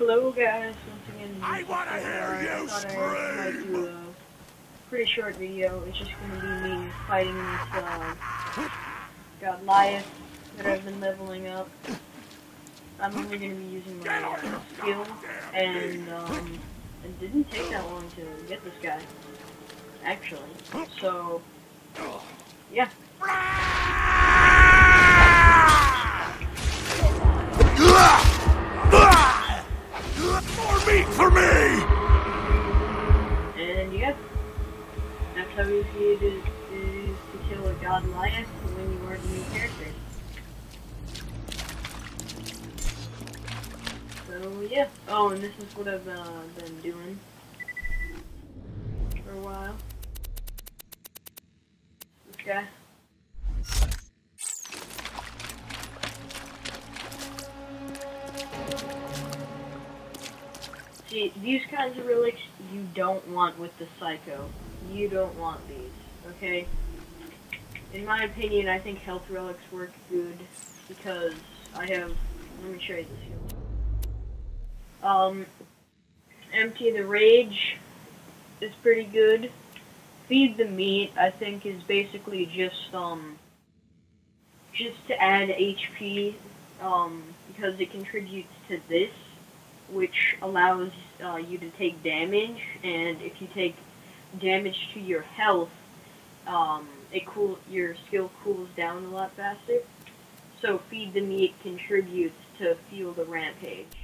Hello guys, once again, I want to hear you I thought I might do scream! a pretty short video. It's just going to be me fighting this GOD-liath that I've been leveling up. I'm only going to be using my skill, and it didn't take that long to get this guy, actually. So, yeah. More meat for me! And yeah, that's how easy it is to kill a GOD-liath when you are the new character. So yeah. Oh, and this is what I've been doing for a while. This guy. See, these kinds of relics you don't want with the Psycho. You don't want these, okay? In my opinion, I think health relics work good because I have... Let me show you this here. Empty the Rage is pretty good. Feed the Meat, I think, is basically just to add HP, because it contributes to this, which allows you to take damage, and if you take damage to your health, your skill cools down a lot faster. So Feed the Meat contributes to Feel the Rampage.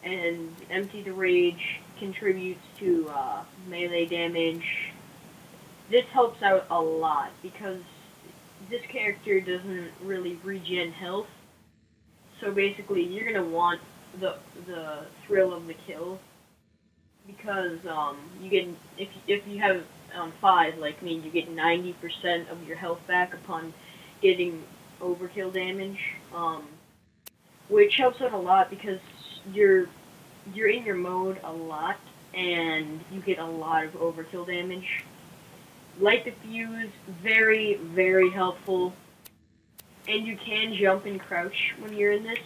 And Empty the Rage contributes to melee damage. This helps out a lot, because this character doesn't really regen health. So basically, you're gonna want the thrill of the kill, because you get, if you have 5 like me, you get 90% of your health back upon getting overkill damage, which helps out a lot because you're in your mode a lot and you get a lot of overkill damage. Light the Fuse, very, very helpful. And you can jump and crouch when you're in this.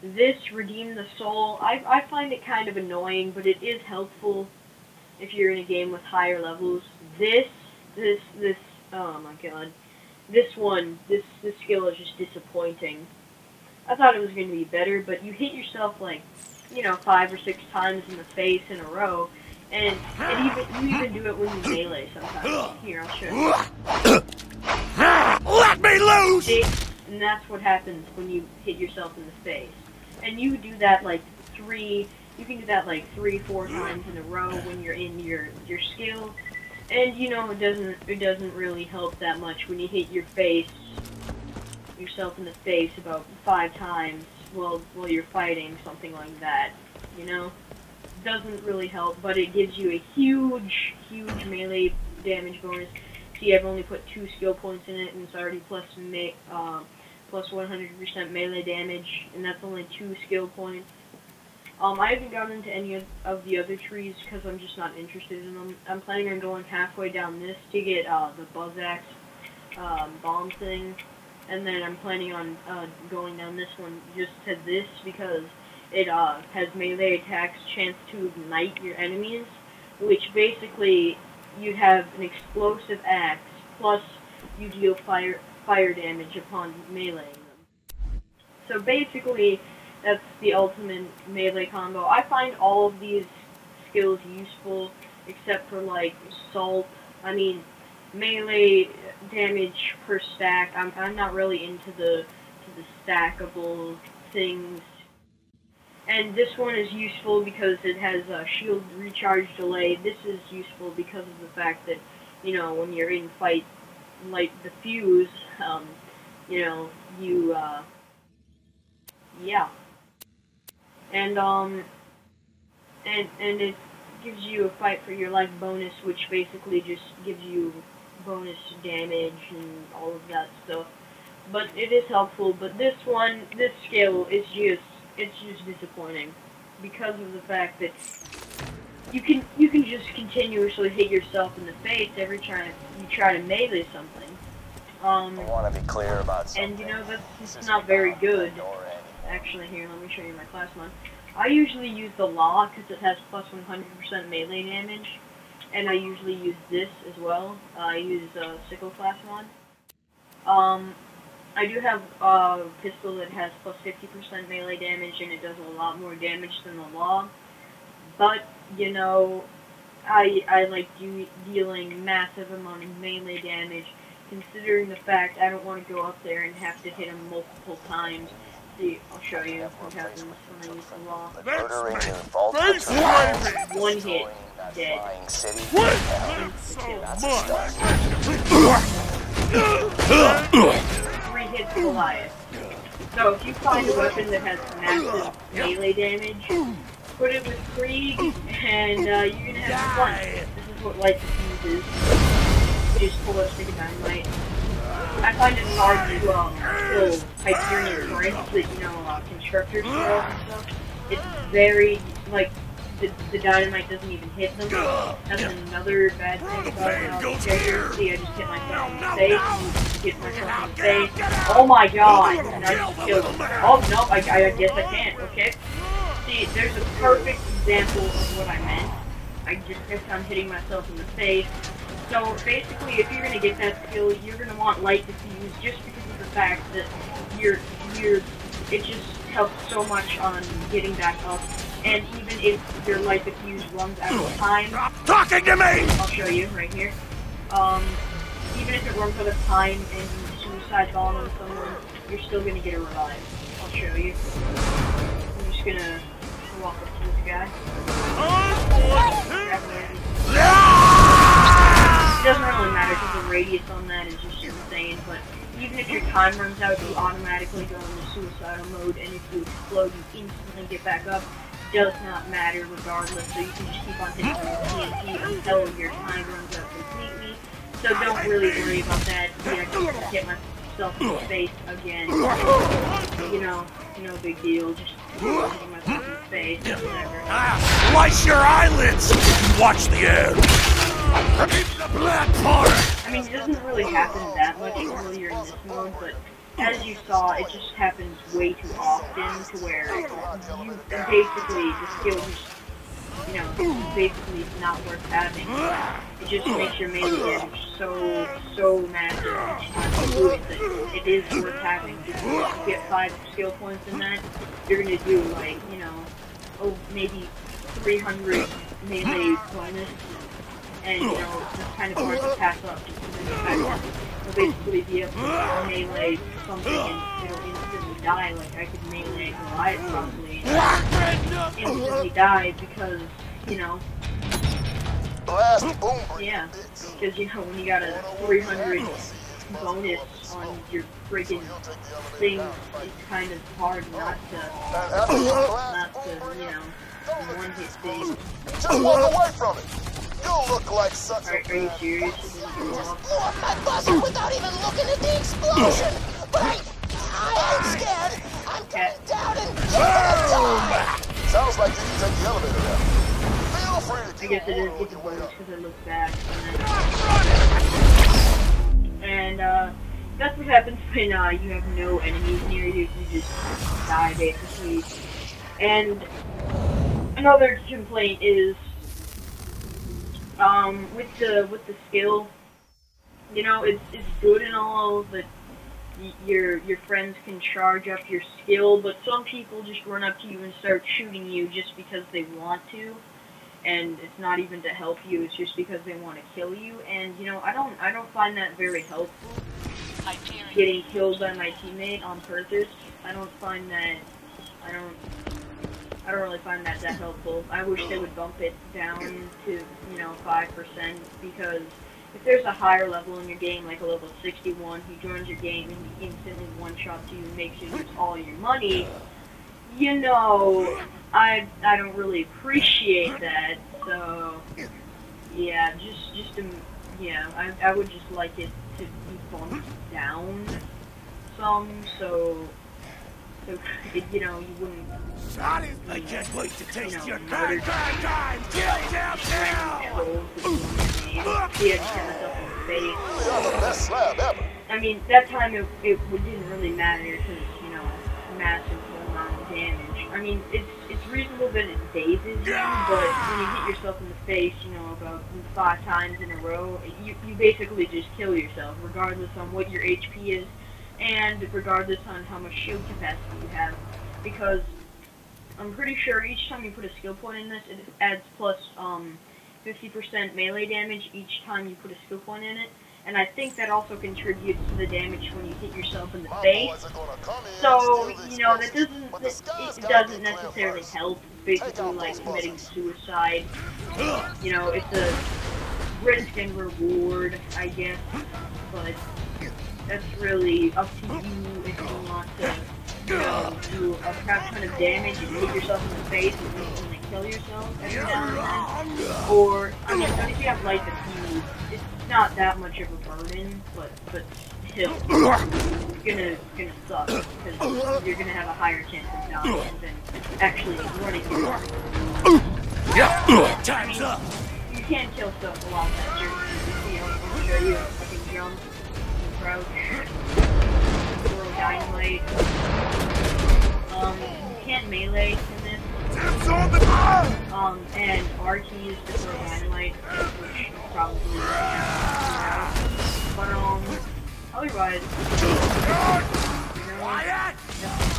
This, Redeem the Soul, I find it kind of annoying, but it is helpful if you're in a game with higher levels. This, oh my god. This skill is just disappointing. I thought it was going to be better, but you hit yourself like, 5 or 6 times in the face in a row, and you even do it when you melee sometimes. Here, I'll show you. Let me loose! And that's what happens when you hit yourself in the face. And you do that like 3, 4 times in a row when you're in your skill. And it doesn't really help that much when you hit yourself in the face about 5 times while you're fighting, something like that. Doesn't really help, but it gives you a huge melee damage bonus. See, I've only put 2 skill points in it, and it's already plus 100% melee damage, and that's only 2 skill points. I haven't gotten into any of the other trees because I'm just not interested in them. I'm planning on going halfway down this to get the Buzz Axe bomb thing, and then I'm planning on going down this one just to this because it has melee attacks chance to ignite your enemies, which basically you'd have an explosive axe, plus you deal fire damage upon meleeing them. So basically, that's the ultimate melee combo. I find all of these skills useful, except for like Salt. I mean, melee damage per stack. I'm not really into the stackable things. And this one is useful because it has a shield recharge delay. This is useful because of the fact that, when you're in fight, like the Fuse, yeah. And it gives you a fight for your life bonus, which basically just gives you bonus damage and all of that stuff. But it is helpful, but this skill is just disappointing because of the fact that you can just continuously hit yourself in the face every time you try to melee something. I want to be clear about something. And that's not very good. actually, here, let me show you my class mod. I usually use the Law because it has plus 100% melee damage, and I usually use this as well. I use Sickle class mod. I do have a pistol that has plus 50% melee damage, and it does a lot more damage than the Law. But, you know, I like dealing massive amount of melee damage, considering the fact I don't want to go up there and have to hit him multiple times. See, I'll show you what happens when I use the Law. One hit, dead. Three hits Goliath. So if you find a weapon that has massive melee damage, put it with kriegs, and you're gonna have some fun. This is what light diffuse is. You just pull a stick of dynamite. I find it hard to kill Hyperion bricks that, you know, constructors throw and stuff. It's very, like, the dynamite doesn't even hit them. That's another bad thing about characters. See, I just hit myself in the face. Hit myself in the face. Oh my god! And I just killed him. Oh, no, I guess I can't, okay? See, there's a perfect example of what I meant. I just kept on hitting myself in the face. So basically, if you're gonna get that skill, you're gonna want light diffuse just because of the fact that it just helps so much on getting back up. And even if your light diffuse runs out of time, Stop talking to me! I'll show you right here. Even if it runs out of time and you suicide bomb on someone, you're still gonna get a revive. I'll show you. I'm just gonna walk up to this guy. It doesn't really matter because the radius on that is just insane, but even if your time runs out, you automatically go into suicidal mode, and if you explode, you instantly get back up. Does not matter regardless, so you can just keep on hitting the TNT until your time runs out completely. So don't really worry about that. Yeah, just hit myself in the face again. You know, no big deal. Just hitting myself in the face, whatever. Slice your eyelids! Watch the air! Keep the blood pouring! I mean, it doesn't really happen that much earlier in this mode, but as you saw, it just happens way too often to where you basically, the skill just, you know, basically not worth having. It just makes your melee damage so massive each time you do it that it is worth having. Because if you get 5 skill points in that, you're gonna do, like, you know, maybe 300 melee bonus. And, you know, that's kind of hard to pass up just because of the fact that you'll basically be able to melee something and it'll instantly die. Like, I could melee Goliath probably and instantly die because, you know, yeah, because, you know, when you got a 300 bonus on your friggin' thing, it's kind of hard not to, you know, one-hit thing. Just walk away from it! You look like such a... Are you serious? I'm buzzing without even looking at the explosion! But I ain't scared! I'm coming down and you're gonna die! Sounds like you can take the elevator down. Feel free to I guess it is getting bonus because it looks bad. And that's what happens when you have no enemies near you. You just die basically. And another complaint is with the skill, you know, it's good and all that your friends can charge up your skill, but some people just run up to you and start shooting you just because they want to, and it's not even to help you, it's just because they want to kill you. And you know, I don't find that very helpful. Getting killed by my teammate on purpose, I don't really find that helpful. I wish they would bump it down to, you know, 5%, because if there's a higher level in your game, like a level 61, who joins your game and instantly one-shots you and makes you lose all your money, you know, I don't really appreciate that. So, yeah, I would just like it to be bumped down some, so you know, you wouldn't. I can't wait to taste your murder. time! Yeah, just hit myself in the face. You're the best slab ever. I mean, that time it didn't really matter because, you know, massive amount damage. I mean, it's reasonable that it dazes you, but when you hit yourself in the face, you know, about 5 times in a row, you basically just kill yourself, regardless on what your HP is, and regardless on how much shield capacity you have, because I'm pretty sure each time you put a skill point in this, it adds plus 50% melee damage each time you put a skill point in it. And I think that also contributes to the damage when you hit yourself in the face. So, you know, that doesn't necessarily help. It's basically like committing suicide. You know, it's a risk and reward, I guess. But that's really up to you if you want to, you know, do a crap ton of damage and hit yourself in the face and instantly kill yourself every now and then. Or, I mean, if you have light diffuse, it's not that much of a burden, but still, it's gonna suck, because you're gonna have a higher chance of dying than actually running your arm. Time's up! You can kill stuff a lot faster. You see, I'll show you. I can jump, crouch, throw dynamite. You can't melee in this. And R keys to throw dynamite, which is probably, you know, but, otherwise, you know,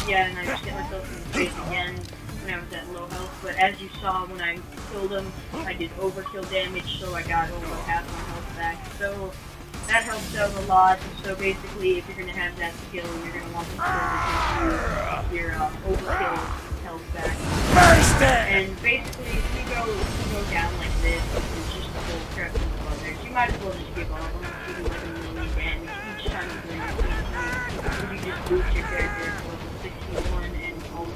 yeah, and I just hit myself in the face again when I was at low health, but as you saw when I killed him, I did overkill damage, so I got over half my health back, so that helps out a lot. So basically, if you're going to have that skill, you're going to want the skill to give your overkill health back. And basically, if you go down like this, it's just a whole crap of others. You might as well just give up on it, you do really damage each time you do it. You just boost your character to level 61 and all the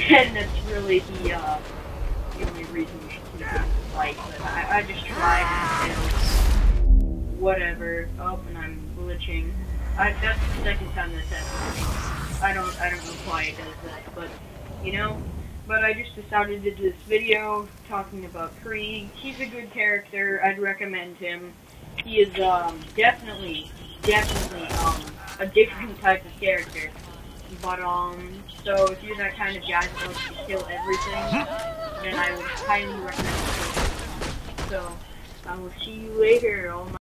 and that's really the only reason you should keep it in the fight. But I just tried and whatever. Oh, and I'm glitching. That's the second time that's happened. I don't know why it does that, but you know. But I just decided to do this video talking about Krieg. He's a good character. I'd recommend him. He is definitely a different type of character. But so if you're that kind of guy that wants to kill everything, then I would highly recommend him. So I will see you later.